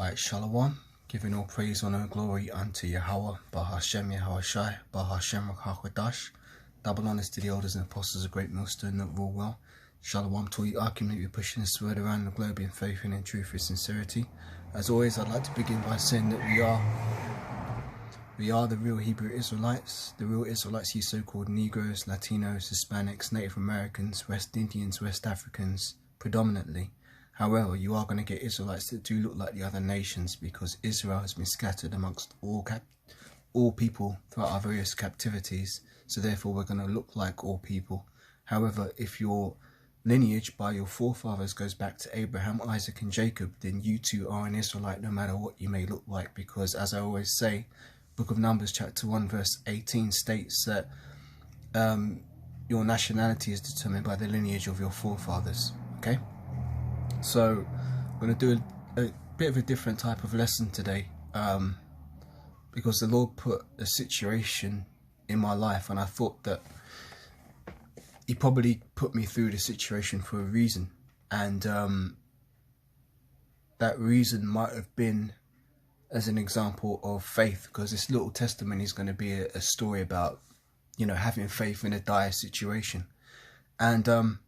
Right, Shalom, giving all praise, honor, and glory unto Yahweh, Bahashem Yahawashi, Bahashem Rakakwadash. Double honors to the elders and apostles of Great Millstone that rule well. Shalom to all you community pushing this word around the globe in faith and in truth and sincerity. As always, I'd like to begin by saying that we are the real Hebrew Israelites, the real Israelites, you so-called Negroes, Latinos, Hispanics, Native Americans, West Indians, West Africans, predominantly. However, you are going to get Israelites that do look like the other nations, because Israel has been scattered amongst all people throughout our various captivities. So therefore, we're going to look like all people. However, if your lineage by your forefathers goes back to Abraham, Isaac and Jacob, then you too are an Israelite, no matter what you may look like. Because as I always say, Book of Numbers chapter 1 verse 18 states that your nationality is determined by the lineage of your forefathers. Okay? So I'm going to do a bit of a different type of lesson today, because the Lord put a situation in my life, and I thought that He probably put me through the situation for a reason, and that reason might have been as an example of faith, because this little testimony is going to be a story about, you know, having faith in a dire situation. And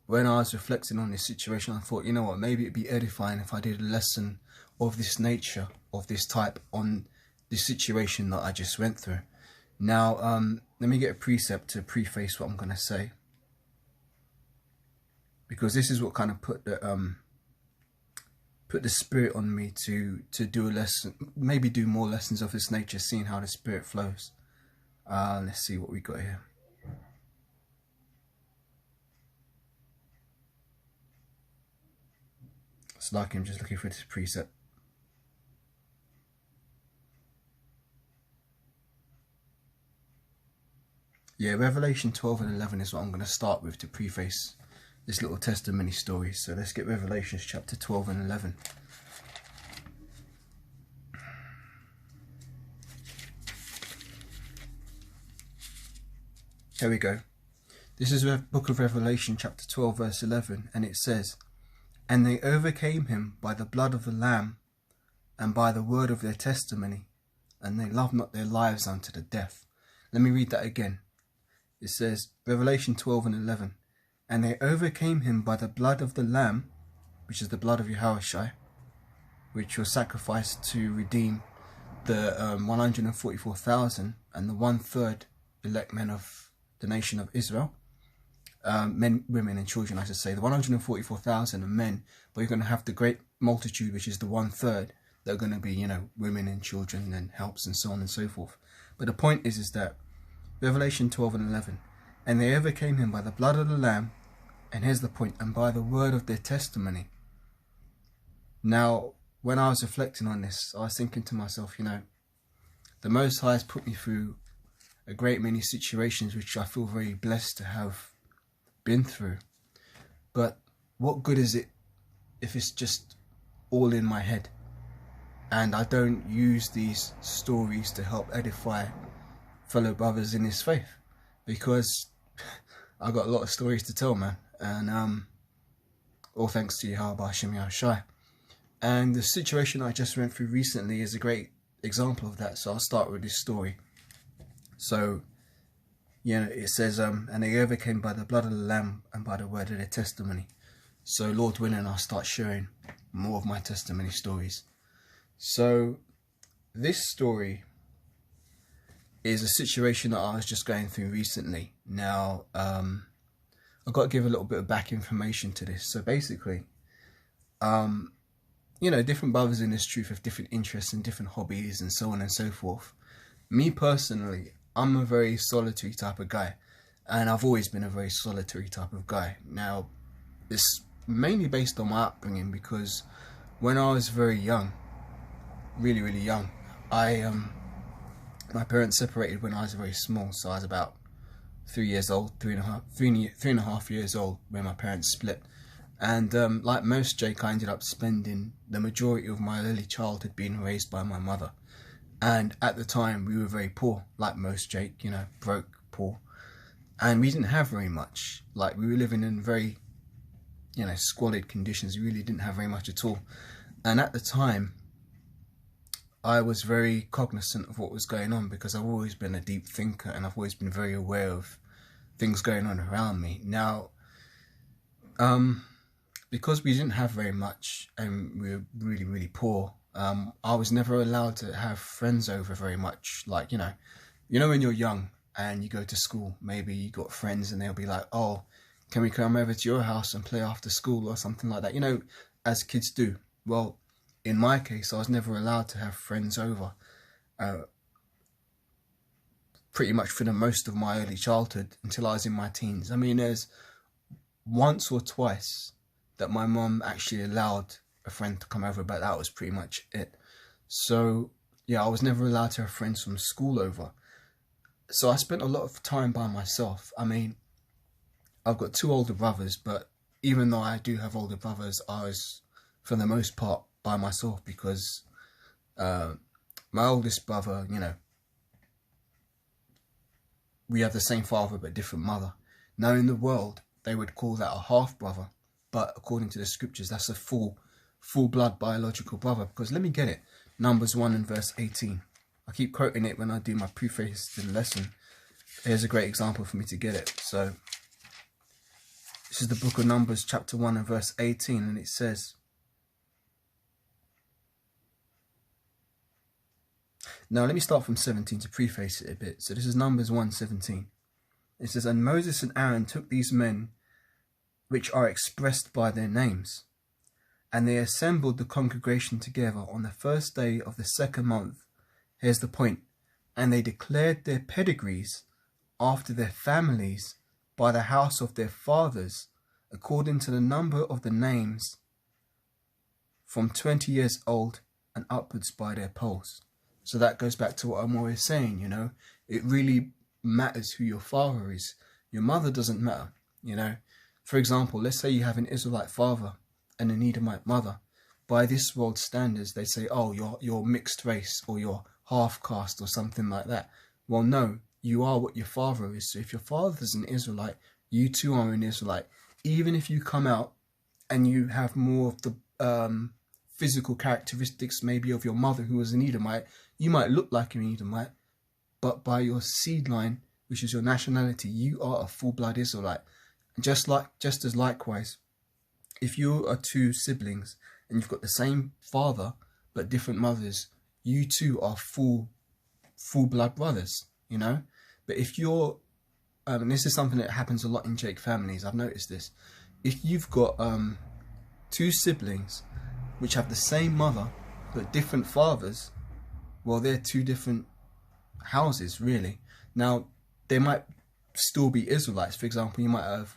when I was reflecting on this situation, I thought, you know what, maybe it'd be edifying if I did a lesson of this nature, of this type, on the situation that I just went through. Now, let me get a precept to preface what I'm going to say, because this is what kind of put the spirit on me to do a lesson, maybe do more lessons of this nature, seeing how the spirit flows. Let's see what we got here. It's like I'm just looking for this precept. Yeah, Revelation 12 and 11 is what I'm going to start with to preface this little testimony story. So let's get Revelation chapter 12 and 11. Here we go. This is the book of Revelation chapter 12 verse 11, and it says, "And they overcame him by the blood of the Lamb and by the word of their testimony, and they loved not their lives unto the death." Let me read that again. It says, Revelation 12 and 11, "And they overcame him by the blood of the Lamb," which is the blood of Yahawashi, which was sacrificed to redeem the 144,000 and the 1/3 elect men of the nation of Israel. Men, women and children, I should say. The 144,000 are men, but you're going to have the great multitude, which is the 1/3, that are going to be, you know, women and children and helps and so on and so forth. But the point is that Revelation 12 and 11, "And they overcame him by the blood of the Lamb," and here's the point, "and by the word of their testimony." Now, when I was reflecting on this, I was thinking to myself, you know, the Most High has put me through a great many situations which I feel very blessed to have been through. But what good is it if it's just all in my head and I don't use these stories to help edify fellow brothers in his faith? Because I got a lot of stories to tell, man, and all thanks to Yahweh Bahashem Yahawashi. And the situation I just went through recently is a great example of that. So I'll start with this story. So, you know, it says, "And they overcame by the blood of the Lamb and by the word of their testimony." So, Lord willing, I'll start sharing more of my testimony stories. So, this story is a situation that I was just going through recently. Now, I've got to give a little bit of back information to this. So, basically, you know, different brothers in this truth have different interests and different hobbies and so on and so forth. Me personally, I'm a very solitary type of guy, and I've always been a very solitary type of guy. Now, it's mainly based on my upbringing, because when I was very young, really young, my parents separated when I was very small. So I was about 3 years old, three and a half years old when my parents split. And like most Jake, I ended up spending the majority of my early childhood being raised by my mother. And at the time, we were very poor, like most Jake, you know, broke, poor. And we didn't have very much. Like, we were living in very, you know, squalid conditions. We really didn't have very much at all. And at the time, I was very cognizant of what was going on because I've always been a deep thinker and I've always been very aware of things going on around me. Now, because we didn't have very much and we were really, really poor, I was never allowed to have friends over very much. Like, when you're young and you go to school, maybe you got friends and they'll be like, oh, can we come over to your house and play after school or something like that, as kids do. Well, in my case, I was never allowed to have friends over pretty much for the most of my early childhood until I was in my teens. I mean, there's once or twice that my mum actually allowed a friend to come over, but that was pretty much it. So, yeah, I was never allowed to have friends from school over. So I spent a lot of time by myself. I mean, I've got 2 older brothers, but even though I do have older brothers, I was, for the most part, by myself because my oldest brother, we have the same father but different mother. Now in the world, they would call that a half brother, but according to the scriptures, that's a full blood biological brother. Because let me get it, Numbers 1 and verse 18. I keep quoting it when I do my preface to the lesson. Here's a great example for me to get it. So this is the book of Numbers chapter 1 and verse 18, and it says, now let me start from 17 to preface it a bit. So this is Numbers 1:17. It says, and Moses and Aaron took these men, which are expressed by their names, and they assembled the congregation together on the first day of the 2nd month. Here's the point. And they declared their pedigrees after their families by the house of their fathers, according to the number of the names, from 20 years old and upwards by their polls. So that goes back to what I'm always saying, it really matters who your father is. Your mother doesn't matter, For example, let's say you have an Israelite father and an Edomite mother. By this world standards, they say, oh, you're mixed race or you're half caste or something like that. Well, no, you are what your father is. So if your father's an Israelite, you too are an Israelite. Even if you come out and you have more of the physical characteristics maybe of your mother who was an Edomite, you might look like an Edomite, but by your seed line, which is your nationality, you are a full-blood Israelite. Just as likewise, if you are 2 siblings and you've got the same father but different mothers, you two are full-blood brothers, But if you're, and this is something that happens a lot in Jake families, I've noticed this. If you've got 2 siblings which have the same mother but different fathers, well, they're 2 different houses, really. Now, they might still be Israelites. For example, you might have,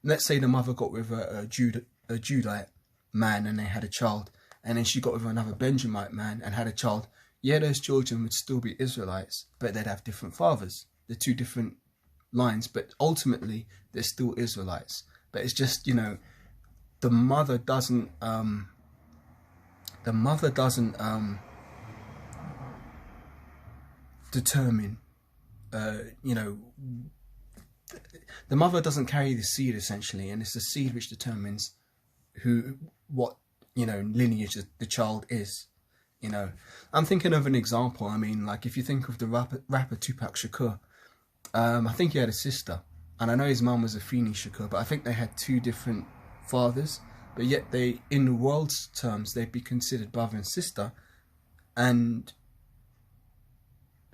let's say the mother got with a Judite man and they had a child, and then she got with another Benjamite man and had a child. Yeah, those children would still be Israelites, but they'd have different fathers. They're 2 different lines, but ultimately they're still Israelites. But it's just, the mother doesn't determine, the mother doesn't carry the seed essentially, and it's the seed which determines what lineage the child is. I'm thinking of an example. I mean, like if you think of the rapper Tupac Shakur, I think he had a sister, and I know his mum was Afeni Shakur, but I think they had 2 different fathers, but yet they, in the world's terms, they'd be considered brother and sister. And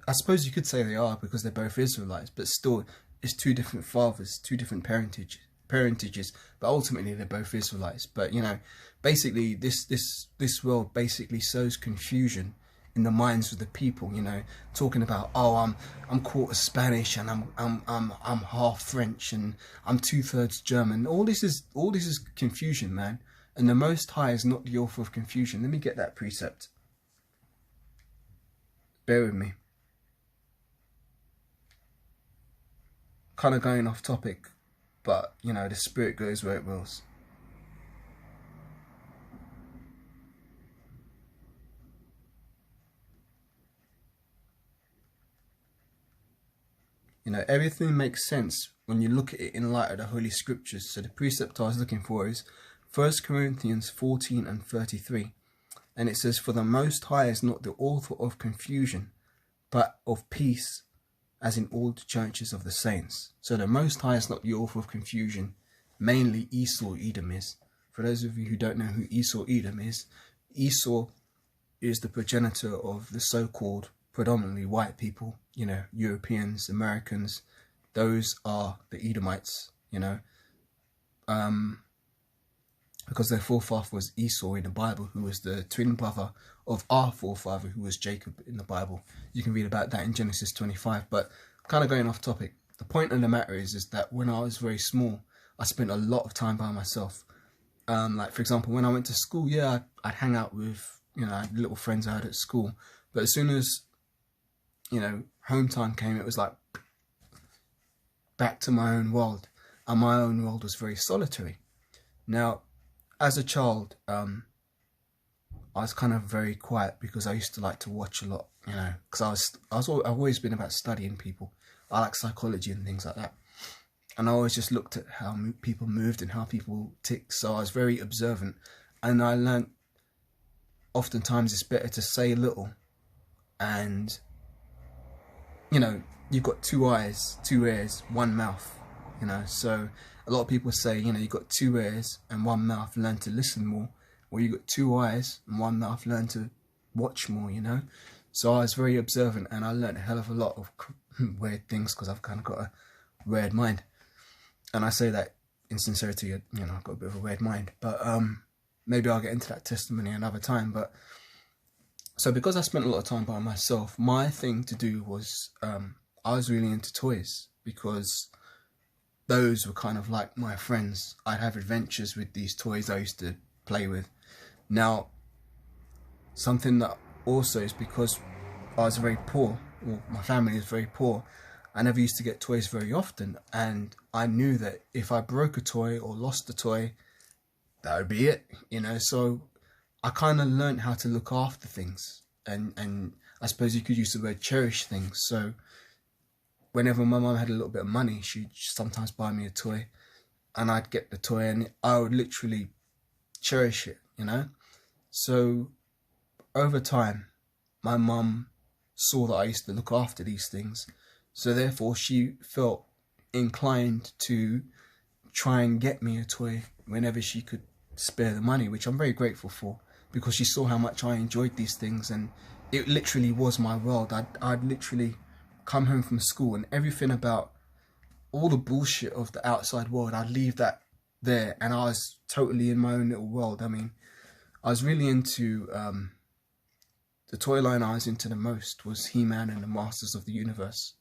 I suppose you could say they are because they're both Israelites, but still it's 2 different fathers, 2 different parentages, but ultimately they're both Israelites. But basically this world basically sows confusion in the minds of the people, talking about, oh, I'm quarter Spanish and I'm half French and I'm 2/3 German. All this is confusion, man. And the Most High is not the author of confusion. Let me get that precept. Bear with me. Kind of going off topic, but the spirit goes where it wills. Everything makes sense when you look at it in light of the Holy Scriptures. So the precept I was looking for is 1 Corinthians 14 and 33. And it says, "For the Most High is not the author of confusion, but of peace, as in all the churches of the saints." So the Most High is not the author of confusion. Mainly Esau Edom is. For those of you who don't know who Esau Edom is, Esau is the progenitor of the so-called predominantly white people, you know, Europeans, Americans. Those are the Edomites, you know, because their forefather was Esau in the Bible, who was the twin brother of our forefather, who was Jacob in the Bible. You can read about that in Genesis 25, but kind of going off topic. The point of the matter is that when I was very small, I spent a lot of time by myself. Like, for example, when I went to school, yeah, I'd hang out with, you know, little friends I had at school. But as soon as, you know, home time came, it was like back to my own world. And my own world was very solitary. Now, as a child, I was kind of very quiet because I used to like to watch a lot, you know, because I've always been about studying people. I like psychology and things like that. And I always just looked at how people moved and how people ticked. So I was very observant. And I learned oftentimes it's better to say little. And, you know, you've got 2 eyes, 2 ears, 1 mouth, you know. So a lot of people say, you know, you've got 2 ears and 1 mouth, learn to listen more. Or you've got 2 eyes and 1 mouth, learn to watch more, you know. So I was very observant and I learned a hell of a lot of weird things because I've kind of got a weird mind. And I say that in sincerity, you know, I've got a bit of a weird mind. But maybe I'll get into that testimony another time. But so because I spent a lot of time by myself, my thing to do was I was really into toys because those were kind of like my friends. I'd have adventures with these toys I used to play with. Now, something that also is because I was very poor, or my family is very poor, I never used to get toys very often, and I knew that if I broke a toy or lost a toy, that would be it, you know. So I kind of learned how to look after things, and I suppose you could use the word cherish things. So whenever my mum had a little bit of money, she'd sometimes buy me a toy, and I'd get the toy, and I would literally cherish it, you know. So over time, my mum saw that I used to look after these things. So therefore, she felt inclined to try and get me a toy whenever she could spare the money, which I'm very grateful for, because she saw how much I enjoyed these things, and it literally was my world. I'd literally come home from school and everything about all the bullshit of the outside world, I'd leave that there, and I was totally in my own little world. I mean, I was really into, the toy line I was into the most was He-Man and the Masters of the Universe.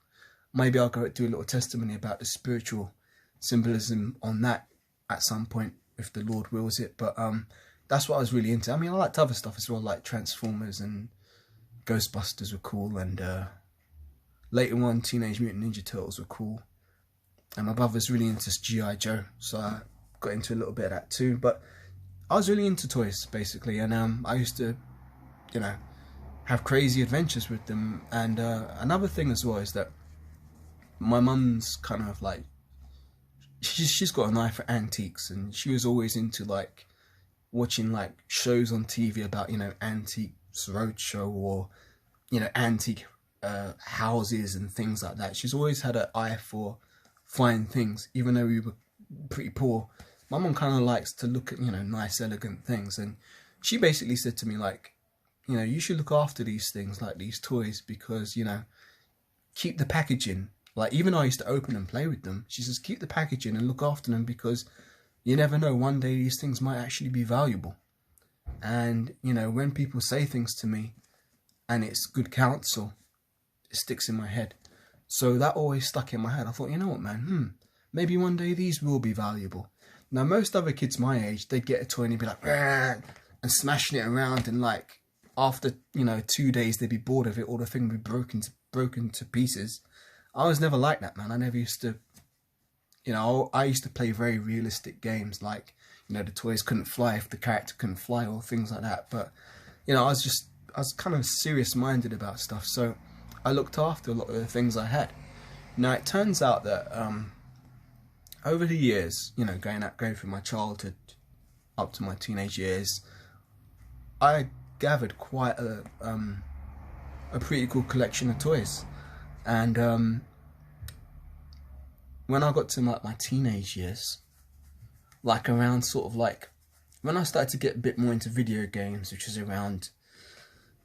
Maybe I'll go do a little testimony about the spiritual symbolism on that at some point, if the Lord wills it. But that's what I was really into. I mean, I liked other stuff as well, like Transformers and Ghostbusters were cool, and later on, Teenage Mutant Ninja Turtles were cool. And my brother's really into G.I. Joe, so I got into a little bit of that too. But I was really into toys, basically, and I used to, you know, have crazy adventures with them. And another thing as well is that my mum's kind of like, she's got an eye for antiques, and she was always into like watching like shows on TV about, you know, Antiques Roadshow, or, you know, antique houses and things like that. She's always had an eye for fine things, even though we were pretty poor. My mum kind of likes to look at, you know, nice, elegant things, and she basically said to me, like, you know, you should look after these things, like these toys, because, you know, keep the packaging. Like, even though I used to open and play with them, she says, keep the packaging and look after them, because you never know, one day these things might actually be valuable. And, you know, when people say things to me and it's good counsel, it sticks in my head. So that always stuck in my head. I thought, you know what, man, maybe one day these will be valuable. Now, most other kids my age, they'd get a toy and they'd be like, "Rah!" and smashing it around, and like, after, you know, 2 days, they'd be bored of it, or the thing would be broken to pieces. I was never like that, man. I never used to, you know, I used to play very realistic games, like, you know, the toys couldn't fly if the character couldn't fly, or things like that. But, you know, I was kind of serious-minded about stuff, so I looked after a lot of the things I had. Now, it turns out that over the years, you know, going through my childhood, up to my teenage years, I gathered quite a pretty cool collection of toys. And when I got to my teenage years, like around sort of like when I started to get a bit more into video games, which is around,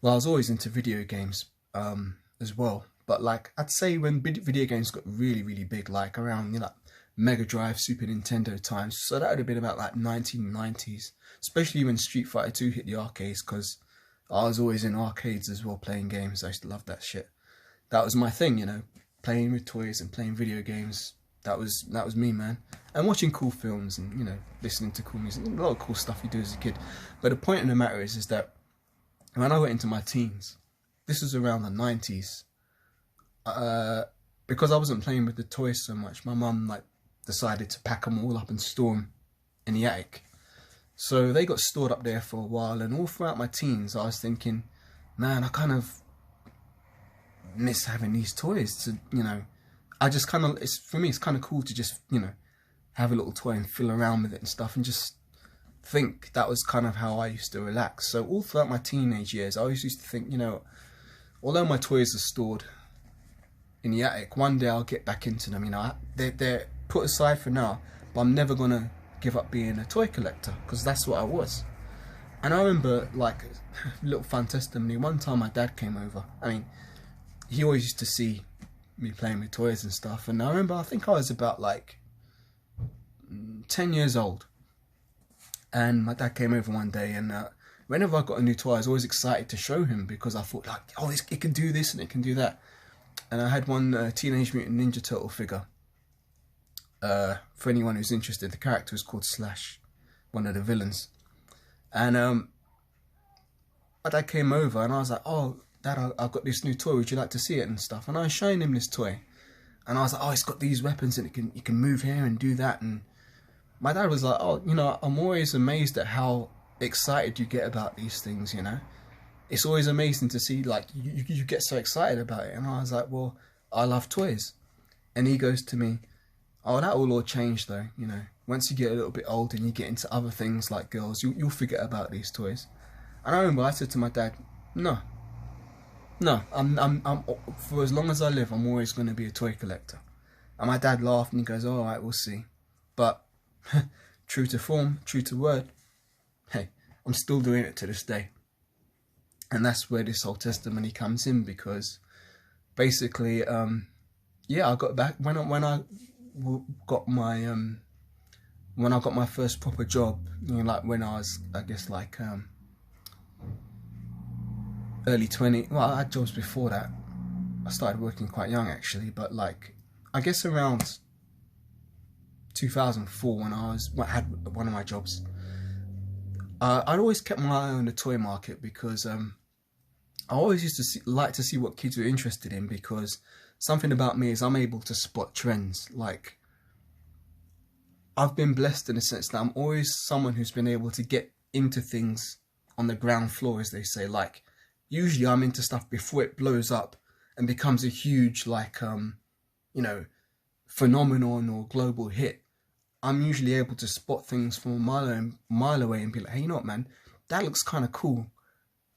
well, I was always into video games as well, but like I'd say when video games got really, really big, like around, you know, Mega Drive, Super Nintendo times, so that would have been about like 1990s, especially when Street Fighter 2 hit the arcades, because I was always in arcades as well playing games. I used to love that shit. That was my thing, you know, playing with toys and playing video games. That was me, man. And watching cool films and, you know, listening to cool music. A lot of cool stuff you do as a kid. But the point of the matter is that when I went into my teens, this was around the 90s, because I wasn't playing with the toys so much, my mum like decided to pack them all up and store them in the attic. So they got stored up there for a while, and all throughout my teens I was thinking, man, I kind of miss having these toys to, you know, I just kind of, for me it's kind of cool to just, you know, have a little toy and fill around with it and stuff, and just think that was kind of how I used to relax. So all throughout my teenage years I always used to think, you know, although my toys are stored in the attic, one day I'll get back into them, you know. They're put aside for now, but I'm never gonna give up being a toy collector, because that's what I was. And I remember, like, a little fun testimony, one time my dad came over. I mean, he always used to see me playing with toys and stuff, and I remember, I think I was about like 10 years old, and my dad came over one day, and whenever I got a new toy I was always excited to show him, because I thought like, oh, it can do this and it can do that. And I had one Teenage Mutant Ninja Turtle figure. For anyone who's interested, the character is called Slash, one of the villains. And my dad came over and I was like, oh, Dad, I got this new toy, would you like to see it and stuff? And I was showing him this toy, and I was like, oh, it's got these weapons and you can move here and do that. And my dad was like, oh, you know, I'm always amazed at how excited you get about these things, you know. It's always amazing to see, like, you get so excited about it. And I was like, well, I love toys. And he goes to me, oh, that will all change though, you know. Once you get a little bit older and you get into other things like girls, you'll forget about these toys. And I remember I said to my dad, no, I'm for as long as I live, I'm always going to be a toy collector. And my dad laughed and he goes, all right, we'll see. But true to form, true to word, hey, I'm still doing it to this day. And that's where this whole testimony comes in, because basically, yeah, I got back when I got my first proper job, you know, like when I was, I guess, like early 20. Well, I had jobs before that. I started working quite young actually, but like I guess around 2004 when I had one of my jobs. I'd always kept my eye on the toy market, because I always used to like to see what kids were interested in, because something about me is I'm able to spot trends. Like, I've been blessed in the sense that I'm always someone who's been able to get into things on the ground floor, as they say. Like, usually I'm into stuff before it blows up and becomes a huge, like, you know, phenomenon or global hit. I'm usually able to spot things from a mile away and be like, hey, you know what, man, that looks kind of cool.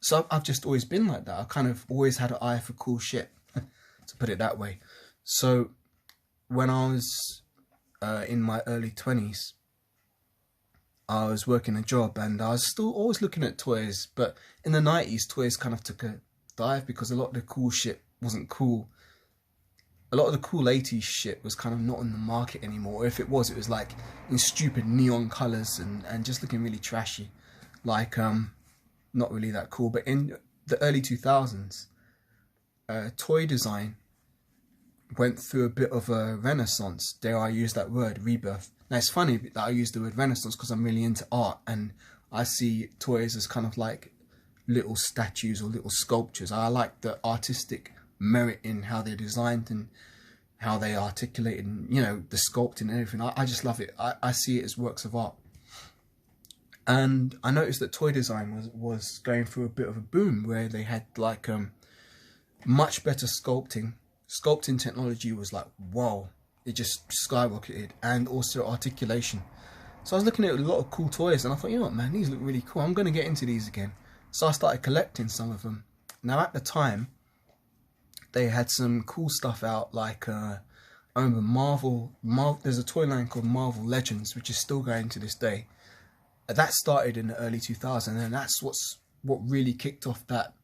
So I've just always been like that. I kind of always had an eye for cool shit, to put it that way. So when I was in my early 20s, I was working a job and I was still always looking at toys. But in the 90s, toys kind of took a dive, because a lot of the cool shit wasn't cool. A lot of the cool 80s shit was kind of not on the market anymore. If it was like in stupid neon colours and just looking really trashy. Like, not really that cool. But in the early 2000s, toy design went through a bit of a renaissance. Dare I use that word, rebirth. Now it's funny that I use the word renaissance, because I'm really into art, and I see toys as kind of like little statues or little sculptures. I like the artistic merit in how they're designed and how they articulate, and, you know, the sculpting and everything. I just love it. I see it as works of art. And I noticed that toy design was going through a bit of a boom, where they had like much better sculpting. Sculpting technology was like, wow, it just skyrocketed. And also articulation. So I was looking at a lot of cool toys, and I thought, you know what, man, these look really cool. I'm going to get into these again. So I started collecting some of them. Now, at the time, they had some cool stuff out, like I remember Marvel. There's a toy line called Marvel Legends, which is still going to this day. That started in the early 2000s, and that's what really kicked off that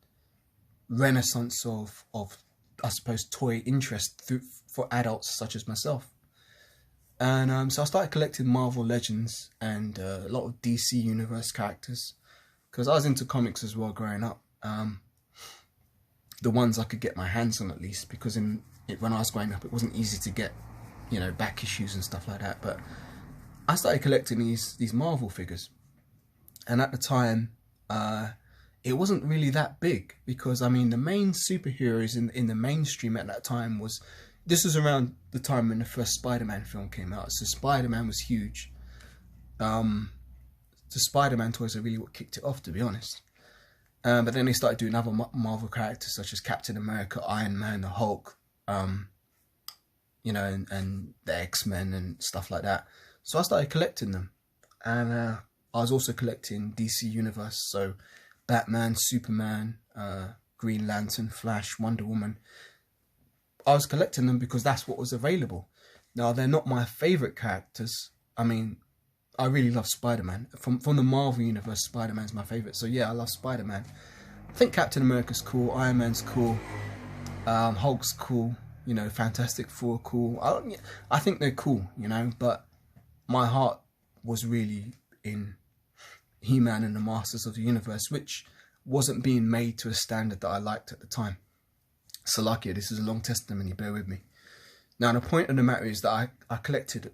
renaissance of I suppose toy interest for adults such as myself. And so I started collecting Marvel Legends and a lot of DC Universe characters, because I was into comics as well growing up. The ones I could get my hands on, at least, because when I was growing up, it wasn't easy to get, you know, back issues and stuff like that. But I started collecting these Marvel figures, and at the time, it wasn't really that big, because I mean the main superheroes in the mainstream at that time this was around the time when the first Spider-Man film came out. So Spider-Man was huge. The Spider-Man toys are really what kicked it off, to be honest. But then they started doing other Marvel characters such as Captain America, Iron Man, the Hulk, you know, and the X-Men and stuff like that. So I started collecting them, and I was also collecting DC Universe, so Batman, Superman, Green Lantern, Flash, Wonder Woman. I was collecting them because that's what was available. Now, they're not my favourite characters. I mean, I really love Spider-Man. From the Marvel Universe, Spider-Man's my favourite. So yeah, I love Spider-Man. I think Captain America's cool, Iron Man's cool, Hulk's cool, you know, Fantastic Four cool. I think they're cool, you know, but my heart was really in He-Man and the Masters of the Universe, which wasn't being made to a standard that I liked at the time. Salakia, this is a long testimony, bear with me. Now, the point of the matter is that I collected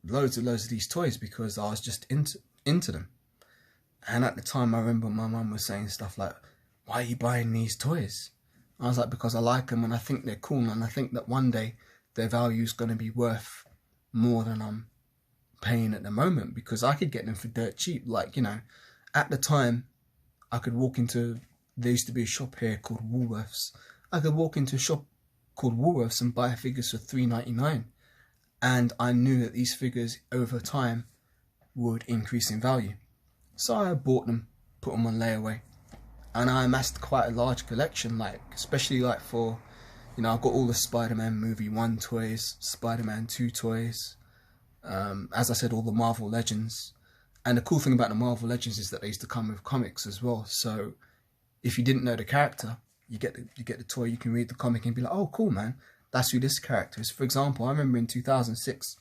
loads of these toys because I was just into them. And at the time, I remember my mum was saying stuff like, why are you buying these toys? I was like, because I like them and I think they're cool, and I think that one day their value is going to be worth more than I'm paying at the moment, because I could get them for dirt cheap. Like, you know, at the time, I could walk into, there used to be a shop here called Woolworths. I could walk into a shop called Woolworths and buy figures for $3.99, and I knew that these figures over time would increase in value. So I bought them, put them on layaway, and I amassed quite a large collection, like especially like for, you know, I've got all the Spider-Man movie 1 toys, Spider-Man 2 toys, as I said, all the Marvel Legends. And the cool thing about the Marvel Legends is that they used to come with comics as well. So if you didn't know the character, you get the toy, you can read the comic and be like, oh cool, man, that's who this character is. For example, I remember in 2006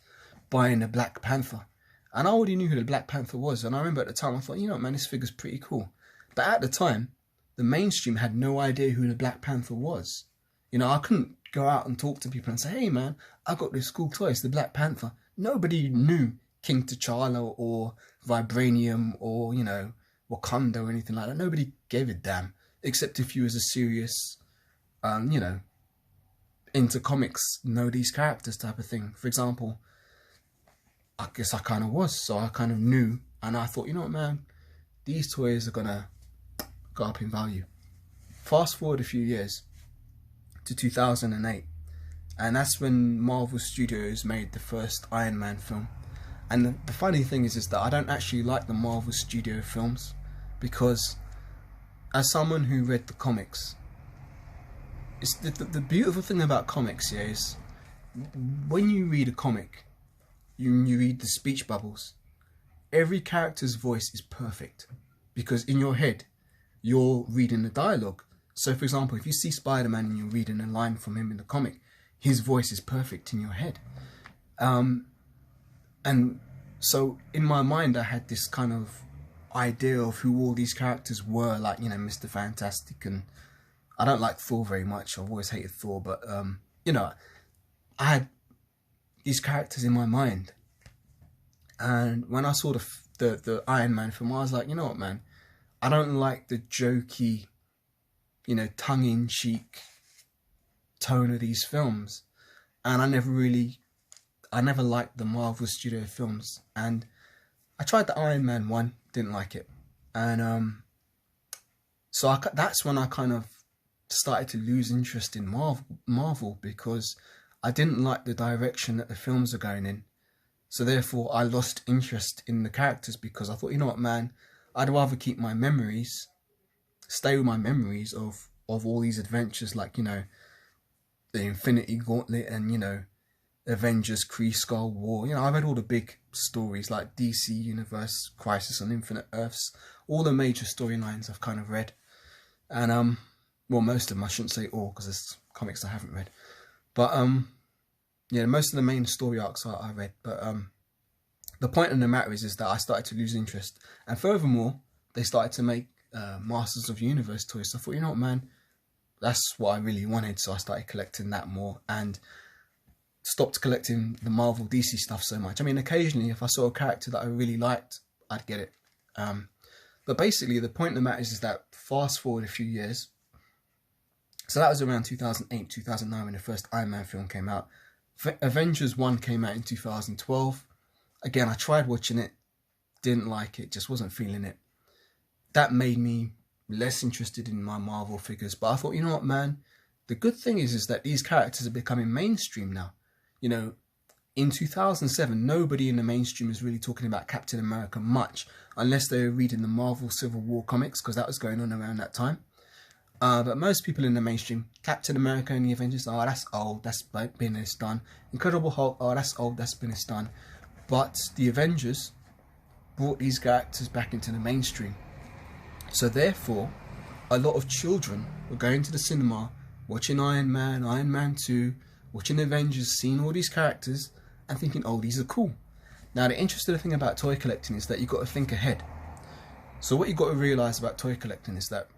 buying the Black Panther, and I already knew who the Black Panther was, and I remember at the time I thought, you know what, man, this figure's pretty cool. But at the time, the mainstream had no idea who the Black Panther was. You know, I couldn't go out and talk to people and say, hey man, I got this cool toy, it's the Black Panther. Nobody knew King T'Challa or Vibranium or, you know, Wakanda or anything like that. Nobody gave a damn, except if you was a serious, you know, into comics, know these characters type of thing. For example, I guess I kind of was, so I kind of knew, and I thought, you know what, man, these toys are gonna go up in value. Fast forward a few years to 2008, and that's when Marvel Studios made the first Iron Man film. And the funny thing is that I don't actually like the Marvel Studio films, because as someone who read the comics, it's the beautiful thing about comics, yeah, is when you read a comic, you read the speech bubbles. Every character's voice is perfect, because in your head, you're reading the dialogue. So for example, if you see Spider-Man and you're reading a line from him in the comic, his voice is perfect in your head. And so in my mind, I had this kind of idea of who all these characters were, like, you know, Mr. Fantastic, and I don't like Thor very much. I've always hated Thor, but you know, I had these characters in my mind. And when I saw the Iron Man film, I was like, you know what, man, I don't like the jokey, you know, tongue-in-cheek tone of these films. And I never liked the Marvel Studio films. And I tried the Iron Man one, didn't like it. And so that's when I kind of started to lose interest in Marvel, because I didn't like the direction that the films are going in. So therefore, I lost interest in the characters because I thought, you know what, man, I'd rather keep my memories, stay with my memories of all these adventures, like, you know, the Infinity Gauntlet and, you know, Avengers, Kree Skull War. You know, I read all the big stories like DC Universe, Crisis on Infinite Earths, all the major storylines I've kind of read. And well, most of them, I shouldn't say all because there's comics I haven't read. But yeah, most of the main story arcs I read. But the point of the matter is that I started to lose interest. And furthermore, they started to make Masters of the Universe toys. So I thought, you know what, man, that's what I really wanted. So I started collecting that more and stopped collecting the Marvel DC stuff so much. I mean, occasionally if I saw a character that I really liked, I'd get it. But basically the point of the matter is that fast forward a few years, so that was around 2008, 2009 when the first Iron Man film came out. Avengers 1 came out in 2012. Again, I tried watching it, didn't like it, just wasn't feeling it. That made me less interested in my Marvel figures. But I thought, you know what, man, the good thing is that these characters are becoming mainstream now. You know, in 2007, nobody in the mainstream is really talking about Captain America much, unless they're reading the Marvel Civil War comics, because that was going on around that time. But most people in the mainstream, Captain America and the Avengers, oh, that's old, that's been and it's done. Incredible Hulk, oh, that's old, that's been and it's done. But the Avengers brought these characters back into the mainstream. So therefore, a lot of children were going to the cinema, watching Iron Man, Iron Man 2, watching Avengers, seeing all these characters, and thinking, oh, these are cool. Now, the interesting thing about toy collecting is that you've got to think ahead. So what you've got to realise about toy collecting is that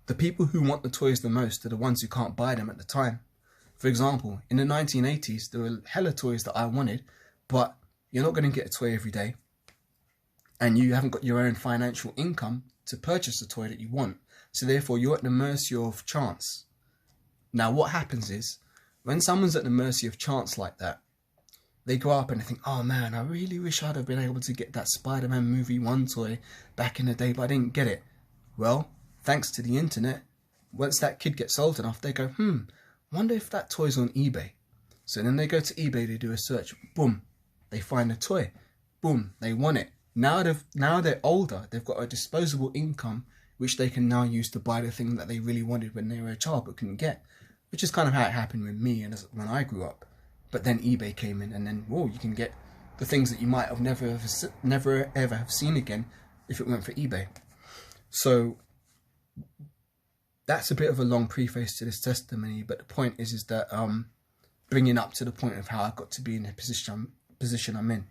the people who want the toys the most are the ones who can't buy them at the time. For example, in the 1980s, there were hella toys that I wanted, but you're not going to get a toy every day. And you haven't got your own financial income to purchase the toy that you want. So therefore, you're at the mercy of chance. Now, what happens is, when someone's at the mercy of chance like that, they grow up and they think, oh man, I really wish I'd have been able to get that Spider-Man movie 1 toy back in the day, but I didn't get it. Well, thanks to the internet, once that kid gets old enough, they go, wonder if that toy's on eBay. So then they go to eBay, they do a search, boom, they find a toy, boom, they want it. Now they're older, they've got a disposable income, which they can now use to buy the thing that they really wanted when they were a child but couldn't get. Which is kind of how it happened with me and when I grew up. But then eBay came in, and then, whoa, you can get the things that you might have never ever have seen again if it weren't for eBay. So that's a bit of a long preface to this testimony, but the point is that bringing up to the point of how I got to be in the position I'm in.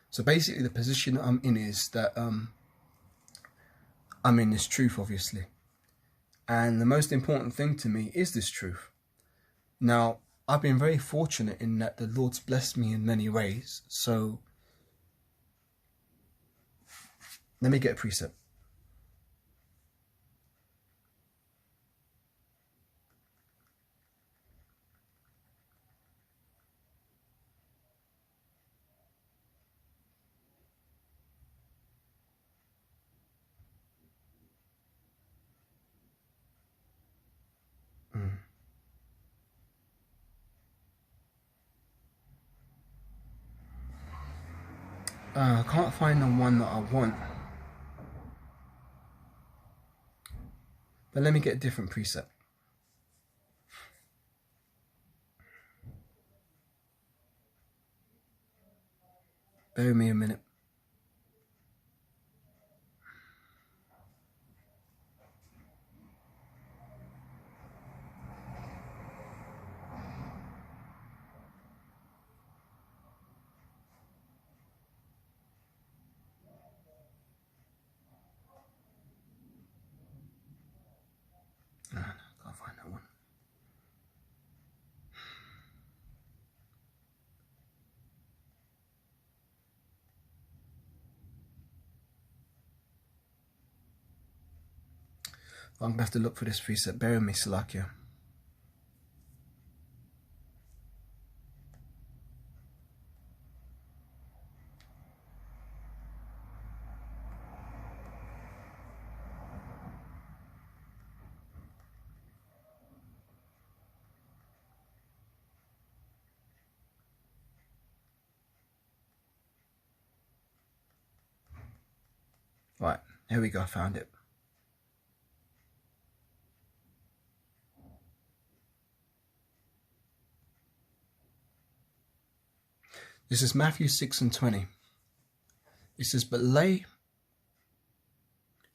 So basically, the position I'm in is that I'm in this truth, obviously, and the most important thing to me is this truth. Now, I've been very fortunate in that the Lord's blessed me in many ways. So let me get a precept. I can't find the one that I want. But let me get a different precept. Bear with me a minute. No, can't find that one. I'm going to have to look for this precept. Bear with me, Salakia. Right, here we go, I found it. This is Matthew 6:20. It says, but lay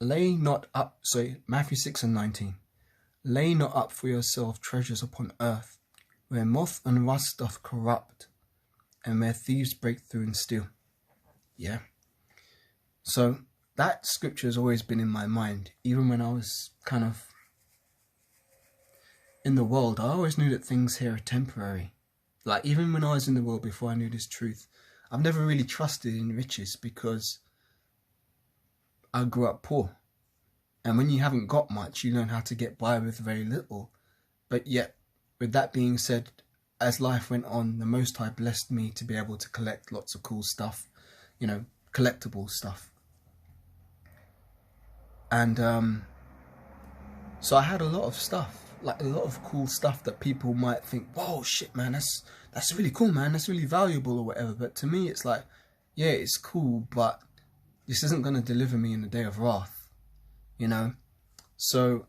not up, Matthew 6:19. Lay not up for yourself treasures upon earth, where moth and rust doth corrupt, and where thieves break through and steal. Yeah. So that scripture has always been in my mind, even when I was kind of in the world. I always knew that things here are temporary. Like, even when I was in the world before I knew this truth, I've never really trusted in riches because I grew up poor. And when you haven't got much, you learn how to get by with very little. But yet, with that being said, as life went on, the Most High blessed me to be able to collect lots of cool stuff, you know, collectible stuff. And so I had a lot of stuff, like a lot of cool stuff that people might think, whoa, shit, man, that's really cool, man, that's really valuable or whatever. But to me, it's like, yeah, it's cool, but this isn't going to deliver me in the day of wrath, you know. So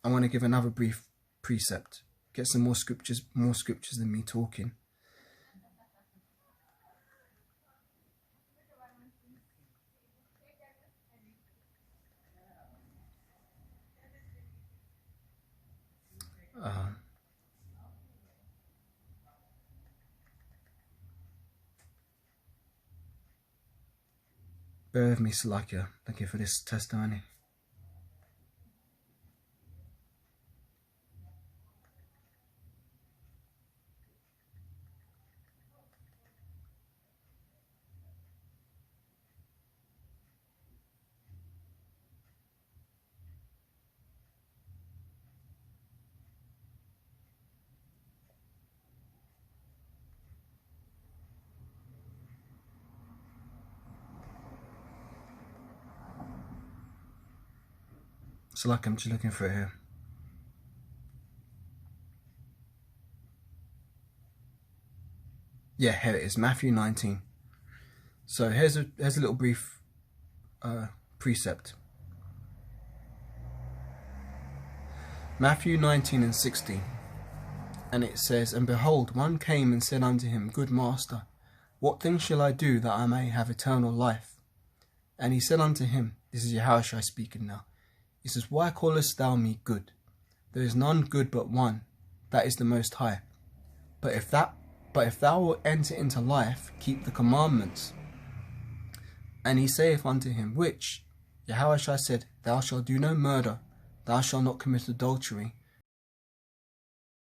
I want to give another brief precept, get some more scriptures than me talking. Bear with me, Salakia. Thank you for this testimony. Salakia, I'm just looking for it here. Yeah, here it is, Matthew 19. So here's a little brief precept. Matthew 19:16, and it says, and behold, one came and said unto him, Good master, what thing shall I do that I may have eternal life? And he said unto him, this is Yahushua speaking now, he says, why callest thou me good? There is none good but one, that is the Most High. But if thou wilt enter into life, keep the commandments. And he saith unto him, which? Yahushua said, thou shalt do no murder, thou shalt not commit adultery,